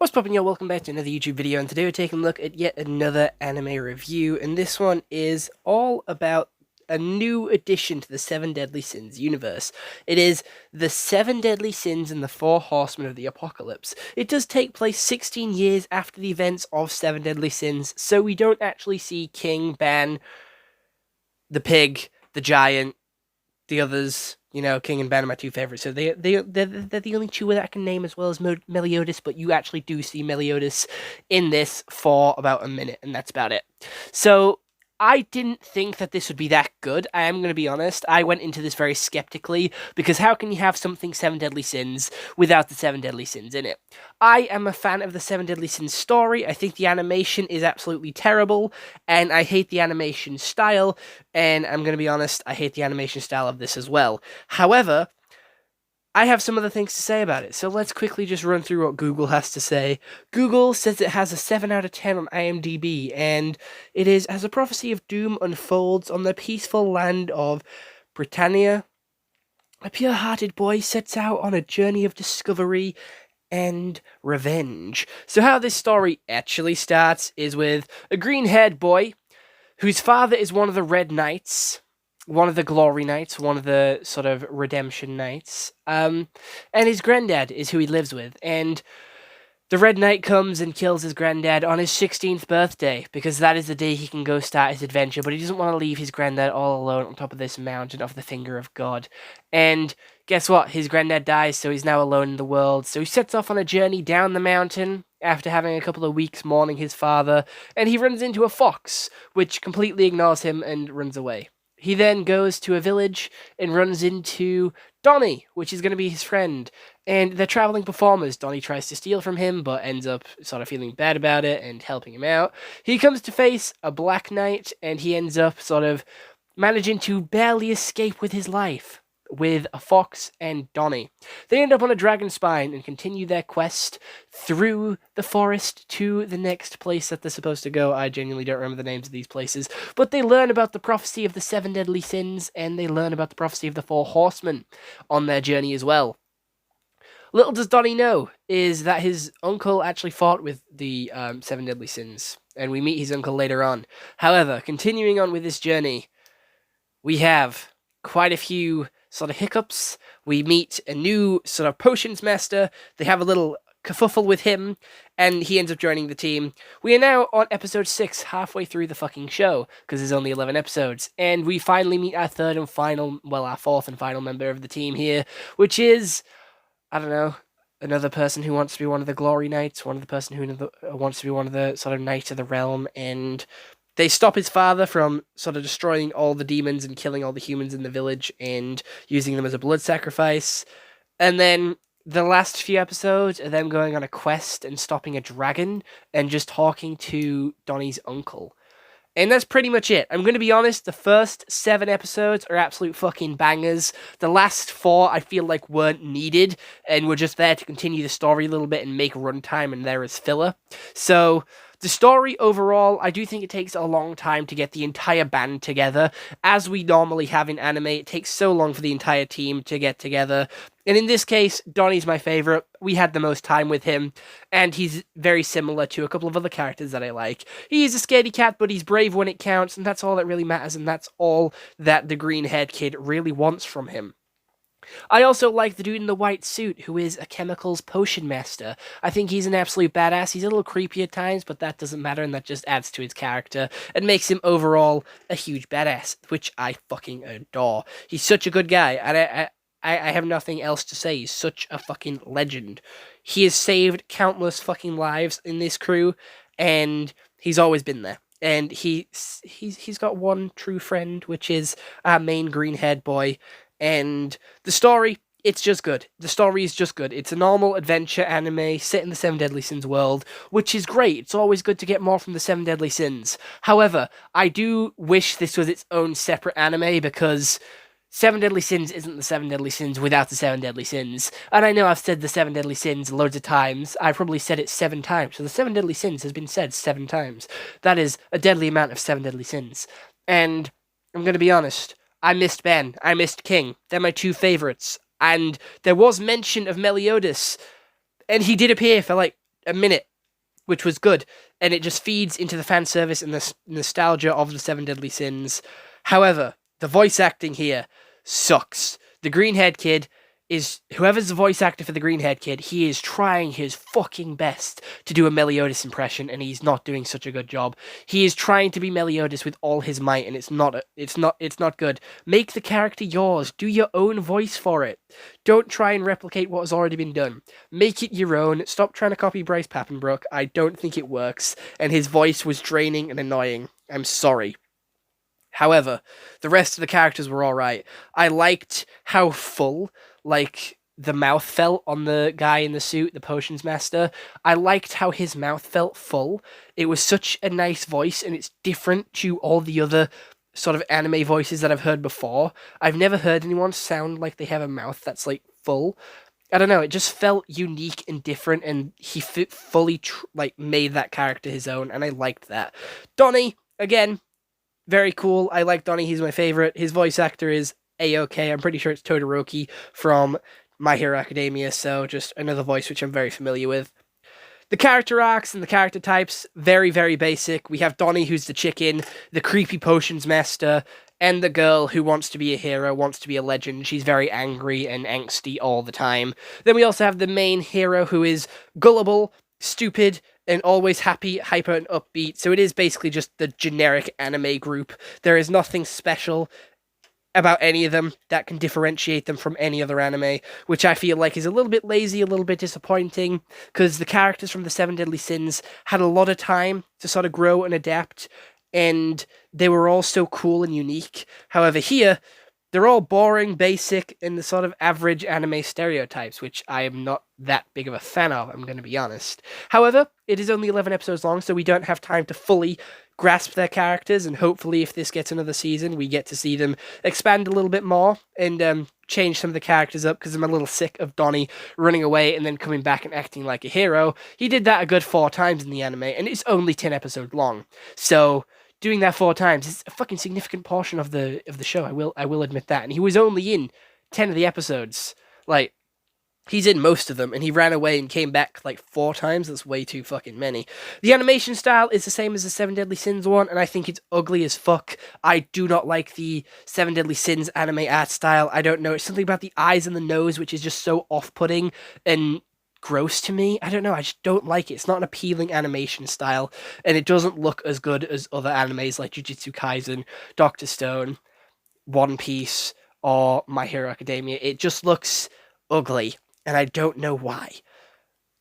What's poppin', yo? Welcome back to another YouTube video, and today we're taking a look at yet another anime review, and this one is all about a new addition to the Seven Deadly Sins universe. It is the Seven Deadly Sins and the Four Horsemen of the Apocalypse. It does take place 16 years after the events of Seven Deadly Sins, so we don't actually see King, Ban, the pig, the giant, the others. You know, King and Ban are my two favorites, so they're the only two that I can name, as well as Meliodas, but you actually do see Meliodas in this for about a minute, and that's about it. So, I didn't think that this would be that good, I am going to be honest. I went into this very skeptically, because how can you have something Seven Deadly Sins without the Seven Deadly Sins in it? I am a fan of the Seven Deadly Sins story. I think the animation is absolutely terrible, and I hate the animation style, and I'm going to be honest, I hate the animation style of this as well. However, I have some other things to say about it, so let's quickly just run through what Google has to say. Google says it has a 7 out of 10 on IMDb, and it is, as a prophecy of doom unfolds on the peaceful land of Britannia, a pure-hearted boy sets out on a journey of discovery and revenge. So how this story actually starts is with a green-haired boy whose father is one of the Red Knights, one of the Glory Knights, one of the sort of Redemption Knights, and his granddad is who he lives with, and the Red Knight comes and kills his granddad on his 16th birthday, because that is the day he can go start his adventure, but he doesn't want to leave his granddad all alone on top of this mountain of the finger of God. And guess what? His granddad dies, so he's now alone in the world, so he sets off on a journey down the mountain after having a couple of weeks mourning his father, and he runs into a fox, which completely ignores him and runs away. He then goes to a village and runs into Donnie, which is going to be his friend. And they're traveling performers. Donnie tries to steal from him, but ends up sort of feeling bad about it and helping him out. He comes to face a Black Knight, and he ends up sort of managing to barely escape with his life with a fox and Donnie. They end up on a dragon spine and continue their quest through the forest to the next place that they're supposed to go. I genuinely don't remember the names of these places, but they learn about the prophecy of the Seven Deadly Sins, and they learn about the prophecy of the Four Horsemen on their journey as well. Little does Donnie know is that his uncle actually fought with the Seven Deadly Sins, and we meet his uncle later on. However, continuing on with this journey, we have quite a few sort of hiccups. We meet a new sort of potions master. They have a little kerfuffle with him, and he ends up joining the team. We are now on episode 6, halfway through the fucking show, because there's only 11 episodes, and we finally meet our fourth and final member of the team here, which is, I don't know, another person who wants to be one of the Glory Knights, one of the person who wants to be one of the sort of Knights of the Realm, and they stop his father from sort of destroying all the demons and killing all the humans in the village and using them as a blood sacrifice. And then the last few episodes are them going on a quest and stopping a dragon and just talking to Donnie's uncle. And that's pretty much it. I'm going to be honest, the first 7 episodes are absolute fucking bangers. The last 4 I feel like weren't needed and were just there to continue the story a little bit and make runtime and there as filler. So the story overall, I do think it takes a long time to get the entire band together. As we normally have in anime, it takes so long for the entire team to get together. And in this case, Donnie's my favorite. We had the most time with him, and he's very similar to a couple of other characters that I like. He's a scaredy cat, but he's brave when it counts, and that's all that really matters, and that's all that the green-haired kid really wants from him. I also like the dude in the white suit, who is a chemicals potion master. I think he's an absolute badass. He's a little creepy at times, but that doesn't matter, and that just adds to his character and makes him overall a huge badass, which I fucking adore. He's such a good guy, and I have nothing else to say. He's such a fucking legend. He has saved countless fucking lives in this crew, and he's always been there. And he's got one true friend, which is our main green-haired boy. And the story, it's just good. The story is just good. It's a normal adventure anime set in the Seven Deadly Sins world, which is great. It's always good to get more from the Seven Deadly Sins. However, I do wish this was its own separate anime, because Seven Deadly Sins isn't the Seven Deadly Sins without the Seven Deadly Sins. And I know I've said the Seven Deadly Sins loads of times. I've probably said it 7 times. So the Seven Deadly Sins has been said 7 times. That is a deadly amount of Seven Deadly Sins. And I'm going to be honest, I missed Ben. I missed King. They're my 2 favorites. And there was mention of Meliodas, and he did appear for like a minute, which was good, and it just feeds into the fan service and the nostalgia of the Seven Deadly Sins. However, the voice acting here sucks. The green-haired kid is, whoever's the voice actor for the green-haired kid, he is trying his fucking best to do a Meliodas impression, and he's not doing such a good job. He is trying to be Meliodas with all his might, and it's not good. Make the character yours. Do your own voice for it. Don't try and replicate what has already been done. Make it your own. Stop trying to copy Bryce Papenbrook. I don't think it works, and his voice was draining and annoying. I'm sorry. However, the rest of the characters were alright. I liked how full, like, the mouth felt on the guy in the suit, the potions master. I liked how his mouth felt full. It was such a nice voice, and it's different to all the other sort of anime voices that I've heard before. I've never heard anyone sound like they have a mouth that's, like, full. I don't know, it just felt unique and different, and he fully, made that character his own, and I liked that. Donnie, again, very cool. I like Donnie. He's my favorite. His voice actor is A-OK. I'm pretty sure it's Todoroki from My Hero Academia, so just another voice which I'm very familiar with. The character arcs and the character types, very, very basic. We have Donnie, who's the chicken, the creepy potions master, and the girl who wants to be a hero, wants to be a legend. She's very angry and angsty all the time. Then we also have the main hero, who is gullible, stupid, and always happy, hyper, and upbeat. So it is basically just the generic anime group. There is nothing special about any of them that can differentiate them from any other anime, which I feel like is a little bit lazy, a little bit disappointing, because the characters from the Seven Deadly Sins had a lot of time to sort of grow and adapt, and they were all so cool and unique. However, here, they're all boring, basic, and the sort of average anime stereotypes, which I am not that big of a fan of, I'm going to be honest. However, it is only 11 episodes long, so we don't have time to fully grasp their characters, and hopefully if this gets another season, we get to see them expand a little bit more and change some of the characters up, because I'm a little sick of Donnie running away and then coming back and acting like a hero. He did that a good 4 times in the anime, and it's only 10 episodes long, so doing that 4 times is a fucking significant portion of the show. I will admit that. And he was only in 10 of the episodes. Like, he's in most of them, and he ran away and came back like 4 times. That's way too fucking many. The animation style is the same as the Seven Deadly Sins one, and I think it's ugly as fuck. I do not like the Seven Deadly Sins anime art style. I don't know. It's something about the eyes and the nose which is just so off-putting and gross to me. I don't know, I just don't like it. It's not an appealing animation style, and it doesn't look as good as other animes like Jujutsu Kaisen, Doctor Stone, One Piece, or My Hero Academia. It just looks ugly, and I don't know why.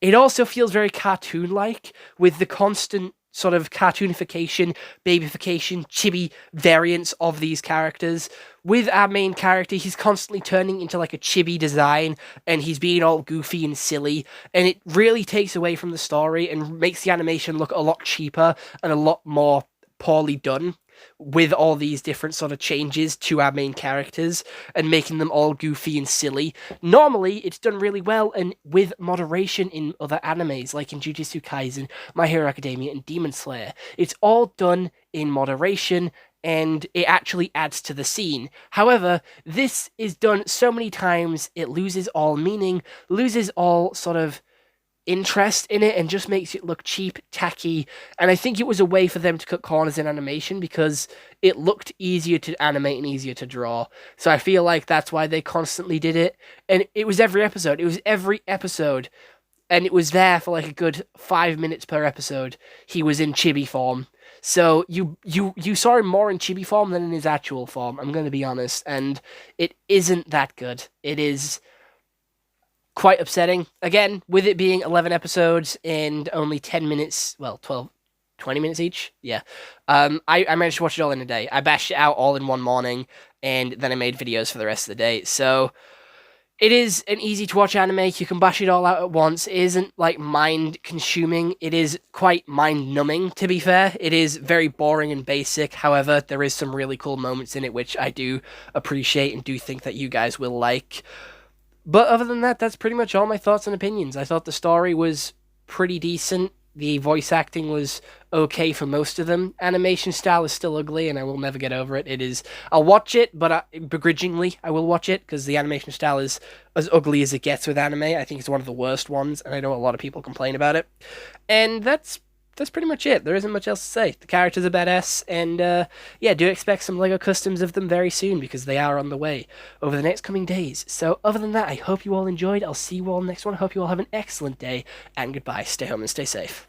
It also feels very cartoon-like, with the constant sort of cartoonification, babyfication, chibi variants of these characters. With our main character, he's constantly turning into like a chibi design, and he's being all goofy and silly, and it really takes away from the story and makes the animation look a lot cheaper and a lot more poorly done, with all these different sort of changes to our main characters and making them all goofy and silly. Normally, it's done really well and with moderation in other animes, like in Jujutsu Kaisen, My Hero Academia, and Demon Slayer. It's all done in moderation, and it actually adds to the scene. However, this is done so many times, it loses all meaning, loses all sort of interest in it, and just makes it look cheap, tacky, and I think it was a way for them to cut corners in animation because it looked easier to animate and easier to draw. So I feel like that's why they constantly did it, and it was every episode. It was every episode, and it was there for like a good 5 minutes per episode. He was in chibi form. So you saw him more in chibi form than in his actual form, I'm going to be honest, and it isn't that good. It is quite upsetting. Again, with it being 11 episodes and only 10 minutes, well, 20 minutes each, yeah. I managed to watch it all in a day. I bashed it out all in one morning, and then I made videos for the rest of the day. So it is an easy to watch anime. You can bash it all out at once. It isn't like mind consuming. It is quite mind numbing, to be fair. It is very boring and basic. However, there is some really cool moments in it, which I do appreciate and do think that you guys will like. But other than that, that's pretty much all my thoughts and opinions. I thought the story was pretty decent. The voice acting was okay for most of them. Animation style is still ugly, and I will never get over it. It is. I'll watch it, but begrudgingly, I will watch it because the animation style is as ugly as it gets with anime. I think it's one of the worst ones, and I know a lot of people complain about it. And that's pretty much it. There isn't much else to say. The characters are badass, and yeah, do expect some Lego customs of them very soon because they are on the way over the next coming days. So, other than that, I hope you all enjoyed. I'll see you all next one. I hope you all have an excellent day, and goodbye. Stay home and stay safe.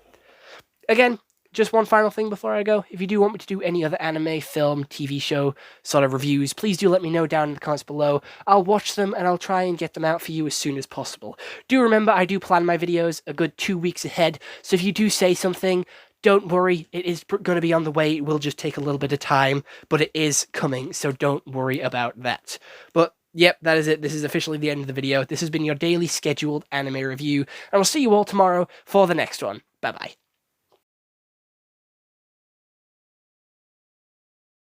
Again, just one final thing before I go. If you do want me to do any other anime, film, TV show sort of reviews, please do let me know down in the comments below. I'll watch them and I'll try and get them out for you as soon as possible. Do remember, I do plan my videos a good 2 weeks ahead, so if you do say something, don't worry, it is going to be on the way. It will just take a little bit of time, but it is coming, so don't worry about that. But yep, that is it. This is officially the end of the video. This has been your daily scheduled anime review, and I'll see you all tomorrow for the next one. Bye-bye.